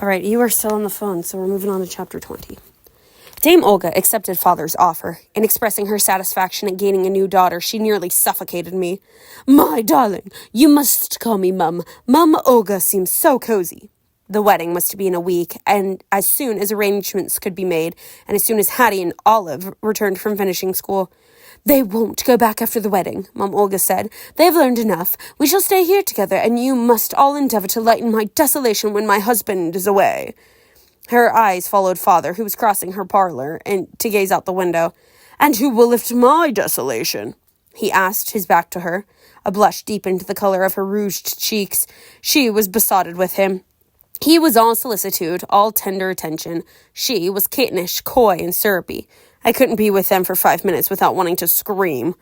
All right, you are still on the phone, so we're moving on to chapter 20. Dame Olga accepted father's offer. In expressing her satisfaction at gaining a new daughter, she nearly suffocated me. "My darling, you must call me Mum. Mum Olga seems so cozy." The wedding was to be in a week, and as soon as arrangements could be made, and as soon as Hattie and Olive returned from finishing school. "They won't go back after the wedding," Mum Olga said. "They've learned enough. We shall stay here together, and you must all endeavor to lighten my desolation when my husband is away." Her eyes followed father, who was crossing her parlor, and to gaze out the window. "And who will lift my desolation?" he asked, his back to her. A blush deepened the color of her rouged cheeks. She was besotted with him. He was all solicitude, all tender attention. She was kittenish, coy, and syrupy. I couldn't be with them for 5 minutes without wanting to scream.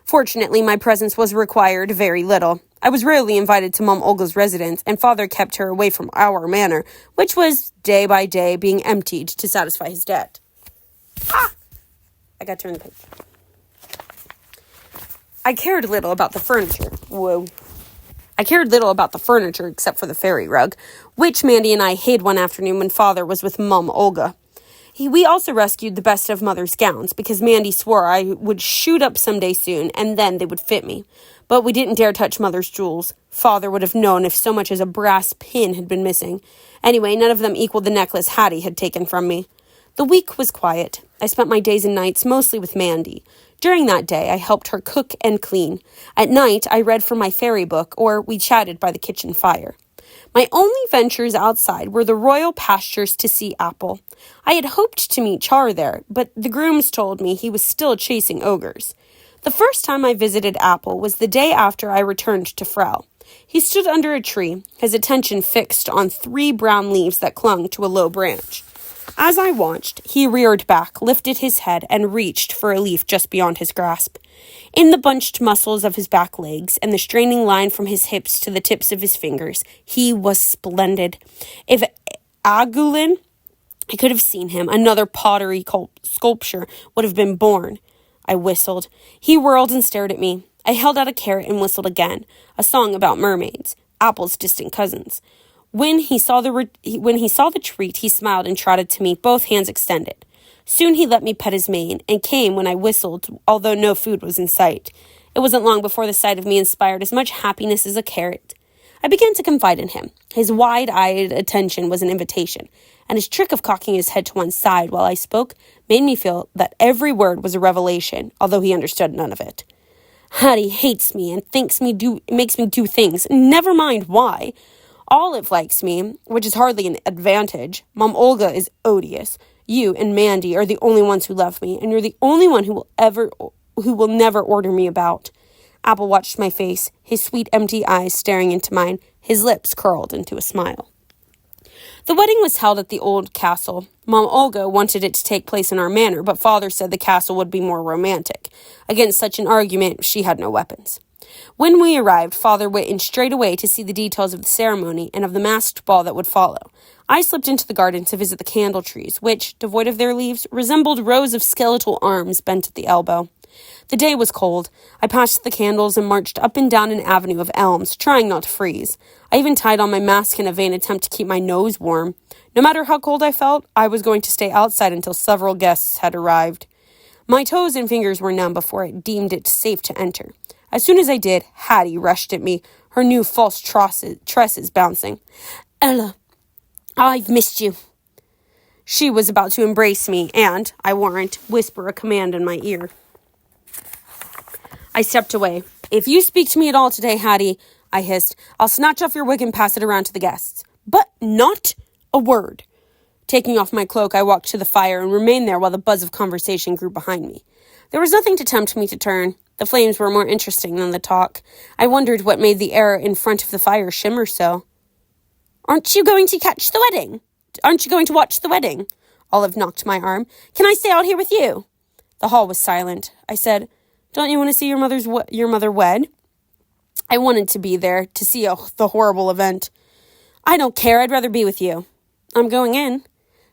Fortunately, my presence was required very little. I was rarely invited to Mum Olga's residence, and father kept her away from our manor, which was, day by day, being emptied to satisfy his debt. I got to turn the page. I cared little about the furniture. Except for the fairy rug, which Mandy and I hid one afternoon when father was with Mum Olga. We also rescued the best of Mother's gowns, because Mandy swore I would shoot up someday soon, and then they would fit me. But we didn't dare touch Mother's jewels. Father would have known if so much as a brass pin had been missing. Anyway, none of them equaled the necklace Hattie had taken from me. The week was quiet. I spent my days and nights mostly with Mandy. During that day, I helped her cook and clean. At night, I read from my fairy book, or we chatted by the kitchen fire. My only ventures outside were the royal pastures to see Apple. I had hoped to meet Char there, but the grooms told me he was still chasing ogres. The first time I visited Apple was the day after I returned to Frau. He stood under a tree, his attention fixed on 3 brown leaves that clung to a low branch. As I watched, he reared back, lifted his head, and reached for a leaf just beyond his grasp. In the bunched muscles of his back legs and the straining line from his hips to the tips of his fingers, he was splendid. If Agulin could have seen him, another pottery sculpture would have been born. I whistled. He whirled and stared at me. I held out a carrot and whistled again, a song about mermaids, Apple's distant cousins. When he saw the treat, he smiled and trotted to me, both hands extended. Soon he let me pet his mane, and came when I whistled, although no food was in sight. It wasn't long before the sight of me inspired as much happiness as a carrot. I began to confide in him. His wide-eyed attention was an invitation, and his trick of cocking his head to one side while I spoke made me feel that every word was a revelation, although he understood none of it. Hattie hates me and makes me do things, never mind why. Olive likes me, which is hardly an advantage. Mum Olga is odious. You and Mandy are the only ones who love me, and you're the only one who will never order me about. Apple watched my face, his sweet empty eyes staring into mine, his lips curled into a smile. The wedding was held at the old castle. Mum Olga wanted it to take place in our manor, but father said the castle would be more romantic. Against such an argument, she had no weapons. When we arrived, father went in straight away to see the details of the ceremony and of the masked ball that would follow. I slipped into the garden to visit the candle trees, which, devoid of their leaves, resembled rows of skeletal arms bent at the elbow. The day was cold. I passed the candles and marched up and down an avenue of elms, trying not to freeze. I even tied on my mask in a vain attempt to keep my nose warm. No matter how cold I felt, I was going to stay outside until several guests had arrived. My toes and fingers were numb before I deemed it safe to enter. As soon as I did, Hattie rushed at me, her new false tresses bouncing. "Ella, I've missed you." She was about to embrace me and, I warrant, whisper a command in my ear. I stepped away. "If you speak to me at all today, Hattie," I hissed, "I'll snatch off your wig and pass it around to the guests. But not a word." Taking off my cloak, I walked to the fire and remained there while the buzz of conversation grew behind me. There was nothing to tempt me to turn. The flames were more interesting than the talk. I wondered what made the air in front of the fire shimmer so. Aren't you going to watch the wedding?" Olive knocked my arm. "Can I stay out here with you?" The hall was silent. I said, "Don't you want to see your mother wed?" I wanted to be there to see the horrible event. "I don't care. I'd rather be with you." "I'm going in."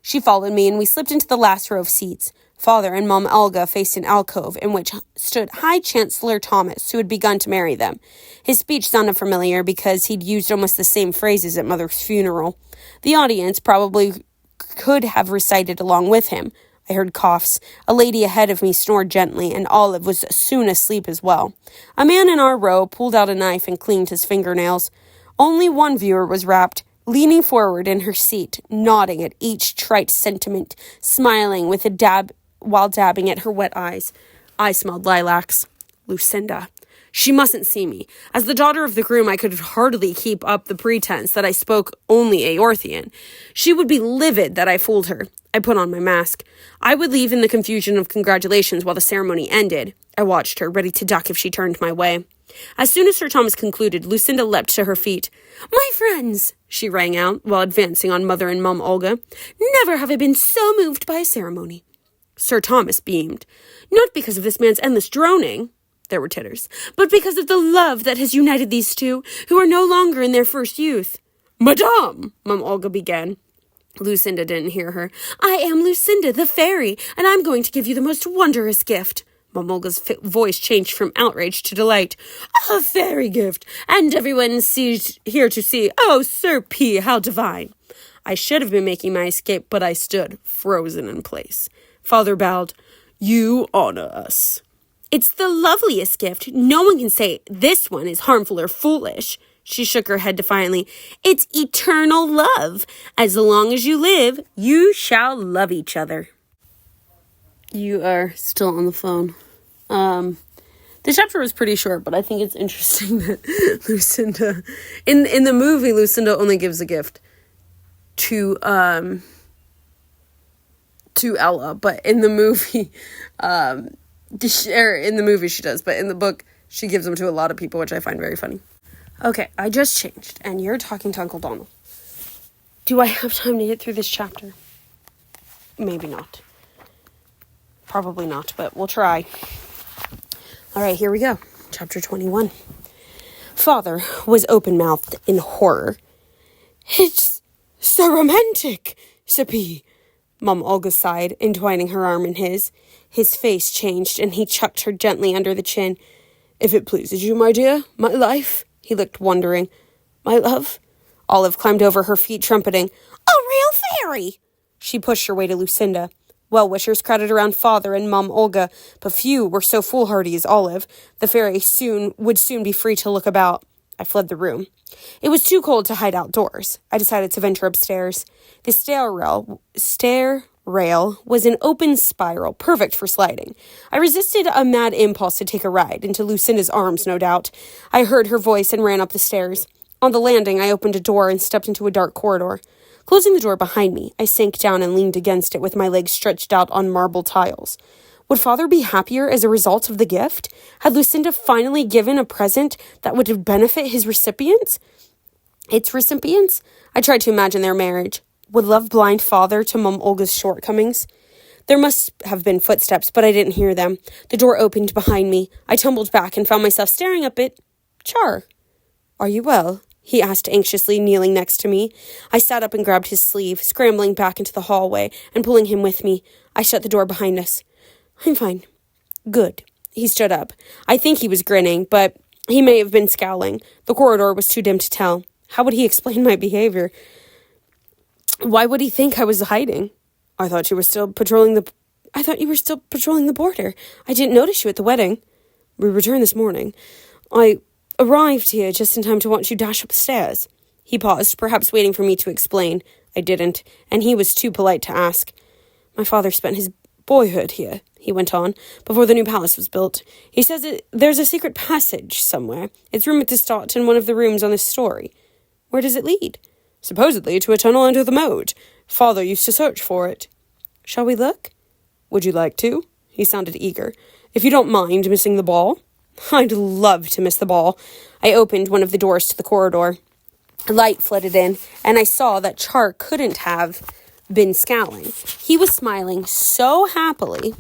She followed me, and we slipped into the last row of seats. Father and Mum Olga faced an alcove in which stood High Chancellor Thomas, who had begun to marry them. His speech sounded familiar because he'd used almost the same phrases at Mother's funeral. The audience probably could have recited along with him. I heard coughs. A lady ahead of me snored gently, and Olive was soon asleep as well. A man in our row pulled out a knife and cleaned his fingernails. Only one viewer was rapt, leaning forward in her seat, nodding at each trite sentiment, smiling with a dab while dabbing at her wet eyes. I smelled lilacs. Lucinda. She mustn't see me. As the daughter of the groom, I could hardly keep up the pretense that I spoke only Aorthian. She would be livid that I fooled her. I put on my mask. I would leave in the confusion of congratulations while the ceremony ended. I watched her, ready to duck if she turned my way. As soon as Sir Thomas concluded, Lucinda leapt to her feet. "My friends," she rang out, while advancing on Mother and Mum Olga, "never have I been so moved by a ceremony." Sir Thomas beamed. "Not because of this man's endless droning," there were titters, "but because of the love that has united these two, who are no longer in their first youth." "Madame," Mum Olga began. Lucinda didn't hear her. "I am Lucinda, the fairy, and I'm going to give you the most wondrous gift." Mum Olga's voice changed from outrage to delight. "A fairy gift, and everyone here to see. Oh, Sir P, how divine." I should have been making my escape, but I stood, frozen in place. Father bowed. "You honor us." "It's the loveliest gift. No one can say this one is harmful or foolish." She shook her head defiantly. "It's eternal love. As long as you live, you shall love each other." You are still on the phone. The chapter was pretty short, but I think it's interesting that Lucinda, in the movie, Lucinda only gives a gift to Ella, but in the movie, she does, but in the book, she gives them to a lot of people, which I find very funny. Okay, I just changed, and you're talking to Uncle Donald. Do I have time to get through this chapter? Maybe not. Probably not, but we'll try. All right, here we go. Chapter 21. Father was open-mouthed in horror. "It's so romantic, Sippy," Mum Olga sighed, entwining her arm in his. His face changed, and he chucked her gently under the chin. "If it pleases you, my dear, my life." He looked wondering. "My love?" Olive climbed over her feet, trumpeting. "A real fairy!" She pushed her way to Lucinda. Well-wishers crowded around Father and Mum Olga, but few were so foolhardy as Olive. The fairy would soon be free to look about. I fled the room. It was too cold to hide outdoors. I decided to venture upstairs. The stair rail was an open spiral, perfect for sliding. I resisted a mad impulse to take a ride, into Lucinda's arms, no doubt. I heard her voice and ran up the stairs. On the landing, I opened a door and stepped into a dark corridor. Closing the door behind me, I sank down and leaned against it with my legs stretched out on marble tiles. Would Father be happier as a result of the gift? Had Lucinda finally given a present that would benefit his recipients? Its recipients? I tried to imagine their marriage. Would love blind Father to Mum Olga's shortcomings? There must have been footsteps, but I didn't hear them. The door opened behind me. I tumbled back and found myself staring up at Char. "Are you well?" he asked anxiously, kneeling next to me. I sat up and grabbed his sleeve, scrambling back into the hallway and pulling him with me. I shut the door behind us. "I'm fine." "Good." He stood up. I think he was grinning, but he may have been scowling. The corridor was too dim to tell. How would he explain my behavior? Why would he think I was hiding? I thought you were still patrolling the border. I didn't notice you at the wedding." "We returned this morning. I arrived here just in time to watch you dash up the stairs." He paused, perhaps waiting for me to explain. I didn't, and he was too polite to ask. "My father spent his boyhood here," he went on, "before the new palace was built. He says there's a secret passage somewhere. It's rumored to start in one of the rooms on this story." "Where does it lead?" "Supposedly to a tunnel under the moat. Father used to search for it." "Shall we look?" "Would you like to?" He sounded eager. "If you don't mind missing the ball." I'd love to miss the ball. I opened one of the doors to the corridor. Light flooded in, and I saw that Char couldn't have been scowling. He was smiling so happily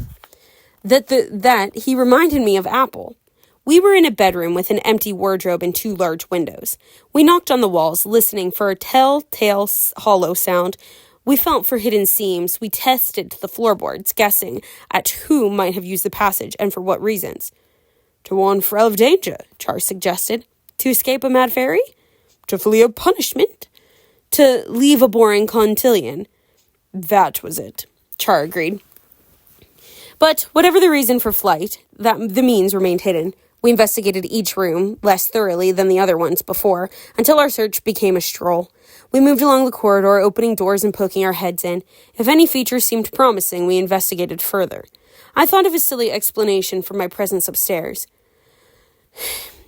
that he reminded me of Apple. We were in a bedroom with an empty wardrobe and 2 large windows. We knocked on the walls, listening for a telltale hollow sound. We felt for hidden seams. We tested the floorboards, guessing at who might have used the passage and for what reasons. "To warn Frel of danger," Char suggested. "To escape a mad fairy?" "To flee a punishment." To leave a boring cotillion. That was it, Char agreed. But whatever the reason for flight, the means remained hidden. We investigated each room less thoroughly than the other ones before, until our search became a stroll. We moved along the corridor, opening doors and poking our heads in. If any features seemed promising, we investigated further. I thought of a silly explanation for my presence upstairs.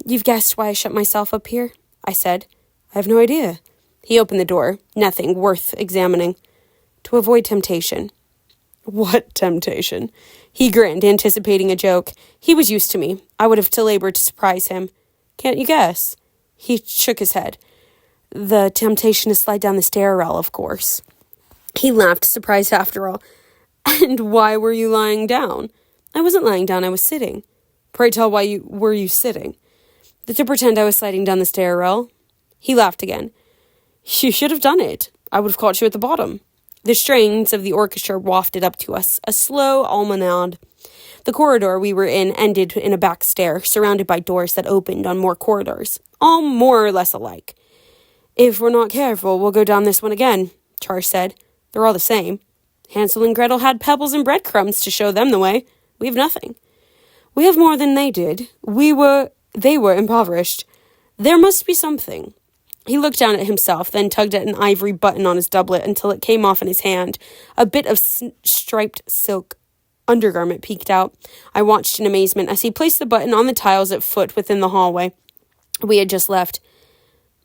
You've guessed why I shut myself up here? I said. I have no idea. He opened the door. Nothing worth examining. To avoid temptation. What temptation? He grinned, anticipating a joke. He was used to me. I would have labored to surprise him. Can't you guess? He shook his head. The temptation to slide down the stairwell, of course. He laughed, surprised after all. And why were you lying down? I wasn't lying down, I was sitting. Pray tell, why were you sitting? To pretend I was sliding down the stairwell. He laughed again. You should have done it. I would have caught you at the bottom. The strains of the orchestra wafted up to us, a slow almanade. The corridor we were in ended in a back stair, surrounded by doors that opened on more corridors, all more or less alike. If we're not careful, we'll go down this one again, Char said. They're all the same. Hansel and Gretel had pebbles and breadcrumbs to show them the way. We have nothing. We have more than they did. They were impoverished. There must be something. He looked down at himself, then tugged at an ivory button on his doublet until it came off in his hand. A bit of striped silk undergarment peeked out. I watched in amazement as he placed the button on the tiles at foot within the hallway we had just left.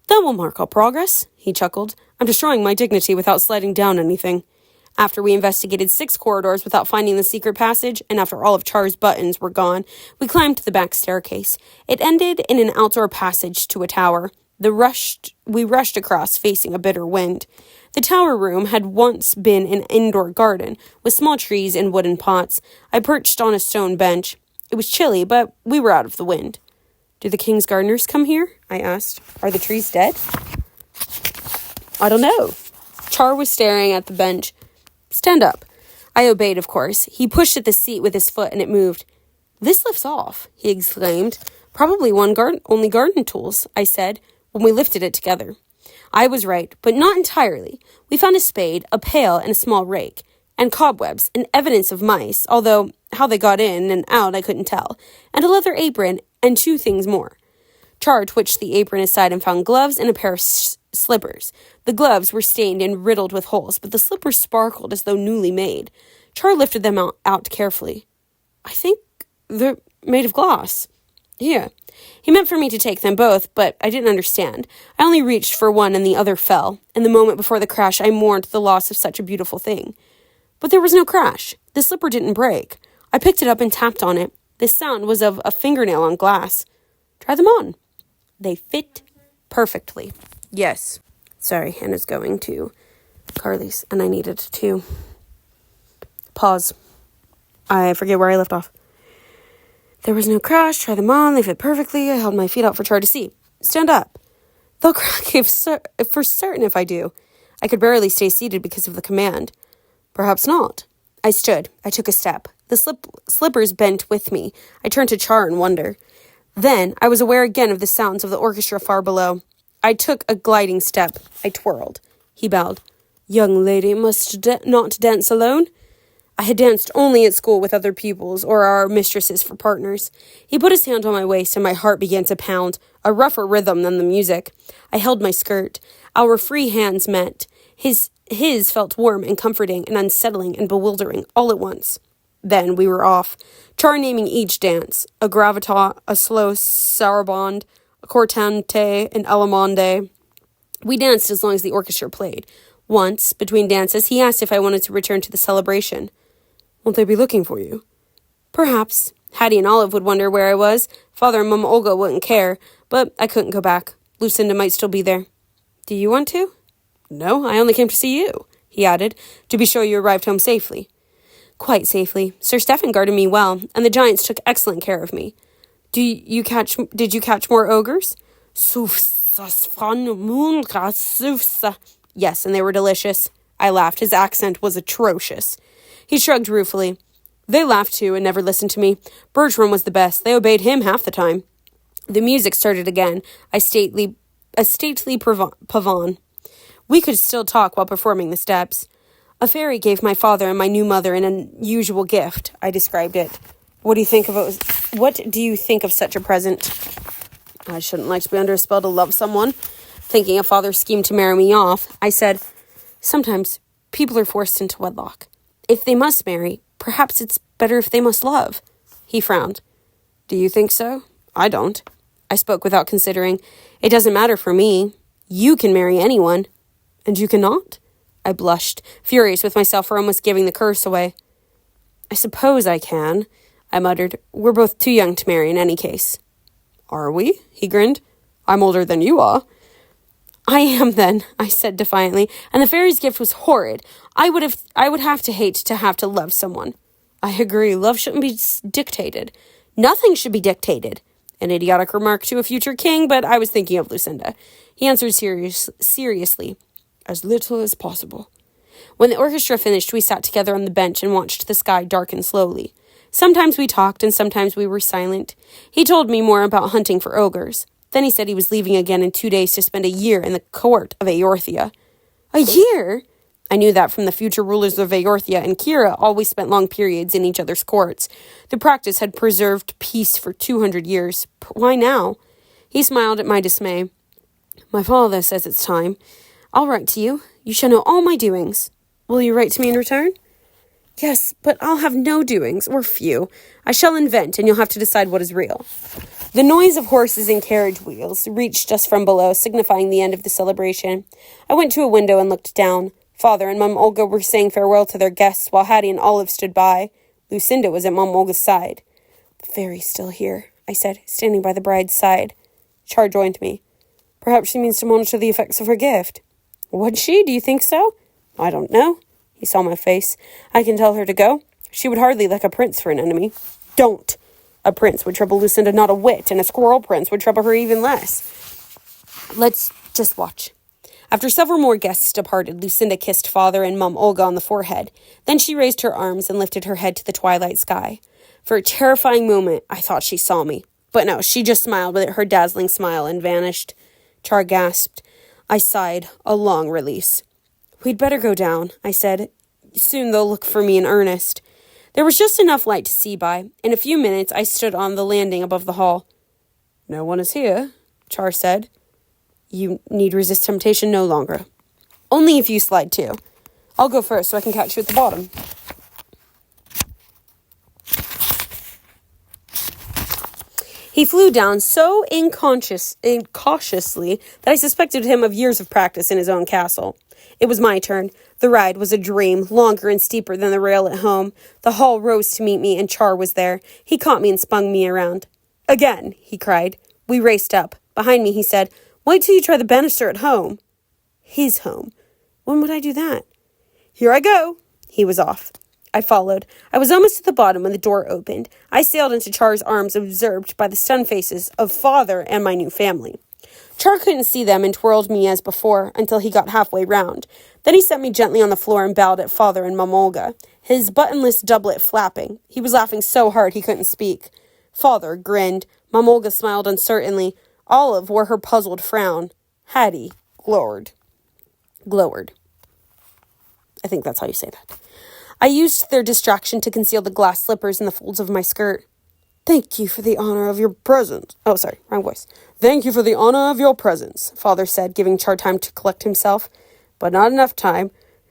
That will mark our progress, he chuckled. I'm destroying my dignity without sliding down anything. After we investigated 6 corridors without finding the secret passage, and after all of Char's buttons were gone, we climbed the back staircase. It ended in an outdoor passage to a tower. We rushed across, facing a bitter wind. The tower room had once been an indoor garden, with small trees and wooden pots. I perched on a stone bench. It was chilly, but we were out of the wind. Do the king's gardeners come here? I asked. Are the trees dead? I don't know. Char was staring at the bench. Stand up. I obeyed, of course. He pushed at the seat with his foot, and it moved. This lifts off, he exclaimed. Probably only garden tools, I said, when we lifted it together. I was right, but not entirely. We found a spade, a pail, and a small rake, and cobwebs, and evidence of mice, although how they got in and out I couldn't tell, and a leather apron, and 2 things more. Char twitched the apron aside and found gloves and a pair of slippers. The gloves were stained and riddled with holes, but the slippers sparkled as though newly made. Char lifted them out carefully. I think they're made of glass. Here. He meant for me to take them both, but I didn't understand. I only reached for one and the other fell. In the moment before the crash, I mourned the loss of such a beautiful thing. But there was no crash. The slipper didn't break. I picked it up and tapped on it. The sound was of a fingernail on glass. Try them on. They fit perfectly. Yes. Sorry, Hannah's going to Carly's, and I needed to pause. I forget where I left off. There was no crash. Try them on. They fit perfectly. I held my feet out for Char to see. Stand up. They'll crack for certain if I do. I could barely stay seated because of the command. Perhaps not. I stood. I took a step. The slippers bent with me. I turned to Char in wonder. Then I was aware again of the sounds of the orchestra far below. I took a gliding step. I twirled. He bowed. Young lady must not dance alone. I had danced only at school with other pupils or our mistresses for partners. He put his hand on my waist and my heart began to pound, a rougher rhythm than the music. I held my skirt. Our free hands met. His felt warm and comforting and unsettling and bewildering all at once. Then we were off, Char naming each dance, a gravata, a slow saraband, a cortante, an allemande. We danced as long as the orchestra played. Once, between dances, he asked if I wanted to return to the celebration. Won't they be looking for you? Perhaps. Hattie and Olive would wonder where I was. Father and Mama Olga wouldn't care, but I couldn't go back. Lucinda might still be there. Do you want to? No, I only came to see you, he added, to be sure you arrived home safely. Quite safely. Sir Stephen guarded me well, and the giants took excellent care of me. Did you catch more ogres? Yes, and they were delicious. I laughed. His accent was atrocious. He shrugged ruefully. They laughed too and never listened to me. Bertram was the best. They obeyed him half the time. The music started again, a stately pavane. We could still talk while performing the steps. A fairy gave my father and my new mother an unusual gift, I described it. What do you think of such a present? I shouldn't like to be under a spell to love someone. Thinking a father schemed to marry me off, I said, sometimes people are forced into wedlock. If they must marry, perhaps it's better if they must love. He frowned. Do you think so? I don't. I spoke without considering. It doesn't matter for me. You can marry anyone. And you cannot? I blushed, furious with myself for almost giving the curse away. I suppose I can, I muttered. We're both too young to marry in any case. Are we? He grinned. I'm older than you are. I am then, I said defiantly, and the fairy's gift was horrid. I would have to hate to have to love someone. I agree, love shouldn't be dictated. Nothing should be dictated. An idiotic remark to a future king, but I was thinking of Lucinda. He answered seriously, as little as possible. When the orchestra finished, we sat together on the bench and watched the sky darken slowly. Sometimes we talked, and sometimes we were silent. He told me more about hunting for ogres. Then he said he was leaving again in 2 days to spend a year in the court of Eorthia. A year? I knew that from the future rulers of Eorthia and Kira always spent long periods in each other's courts. The practice had preserved peace for 200 years. But why now? He smiled at my dismay. My father says it's time. I'll write to you. You shall know all my doings. Will you write to me in return? Yes, but I'll have no doings, or few. I shall invent, and you'll have to decide what is real. The noise of horses and carriage wheels reached us from below, signifying the end of the celebration. I went to a window and looked down. Father and Mum Olga were saying farewell to their guests, while Hattie and Olive stood by. Lucinda was at Mum Olga's side. The fairy's still here, I said, standing by the bride's side. Char joined me. Perhaps she means to monitor the effects of her gift. Would she? Do you think so? I don't know. He saw my face. I can tell her to go. She would hardly like a prince for an enemy. Don't. A prince would trouble Lucinda not a whit, and a squirrel prince would trouble her even less. Let's just watch. After several more guests departed, Lucinda kissed Father and Mum Olga on the forehead. Then she raised her arms and lifted her head to the twilight sky. For a terrifying moment, I thought she saw me. But no, she just smiled with her dazzling smile and vanished. Char gasped. I sighed, a long release. We'd better go down, I said. Soon they'll look for me in earnest. There was just enough light to see by. In a few minutes, I stood on the landing above the hall. No one is here, Char said. You need resist temptation no longer. Only if you slide too. I'll go first so I can catch you at the bottom. He flew down so incautiously that I suspected him of years of practice in his own castle. It was my turn. The ride was a dream, longer and steeper than the rail at home. The hall rose to meet me, and Char was there. He caught me and spun me around. Again, he cried. We raced up. Behind me, he said, Wait till you try the banister at home. His home. When would I do that? Here I go. He was off. I followed. I was almost at the bottom when the door opened. I sailed into Char's arms, absorbed by the stunned faces of Father and my new family. Char couldn't see them and twirled me as before until he got halfway round. Then he set me gently on the floor and bowed at Father and Mum Olga, his buttonless doublet flapping. He was laughing so hard he couldn't speak. Father grinned. Mum Olga smiled uncertainly. Olive wore her puzzled frown. Hattie glowered. I think that's how you say that. I used their distraction to conceal the glass slippers in the folds of my skirt. Thank you for the honor of your presence. Oh, sorry, wrong voice. Thank you for the honor of your presence, Father said, giving Char time to collect himself. But not enough time.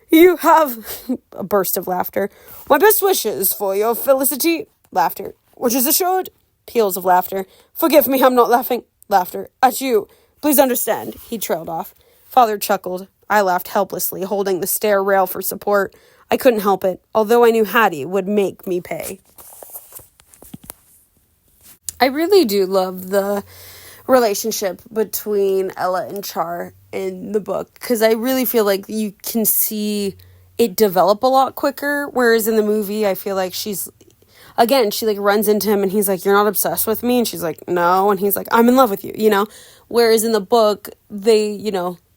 You have... A burst of laughter. My best wishes for your felicity. Laughter. Which is assured. Peals of laughter. Forgive me, I'm not laughing. Laughter. At you. Please understand. He trailed off. Father chuckled. I laughed helplessly, holding the stair rail for support. I couldn't help it, although I knew Hattie would make me pay. I really do love the relationship between Ella and Char in the book, because I really feel like you can see it develop a lot quicker, whereas in the movie, I feel like she runs into him and he's like, you're not obsessed with me? And she's like, no. And he's like, I'm in love with you, Whereas in the book,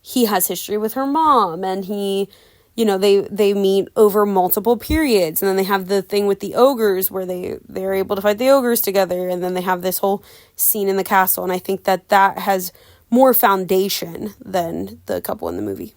he has history with her mom and they meet over multiple periods, and then they have the thing with the ogres where they're able to fight the ogres together, and then they have this whole scene in the castle, and I think that has more foundation than the couple in the movie.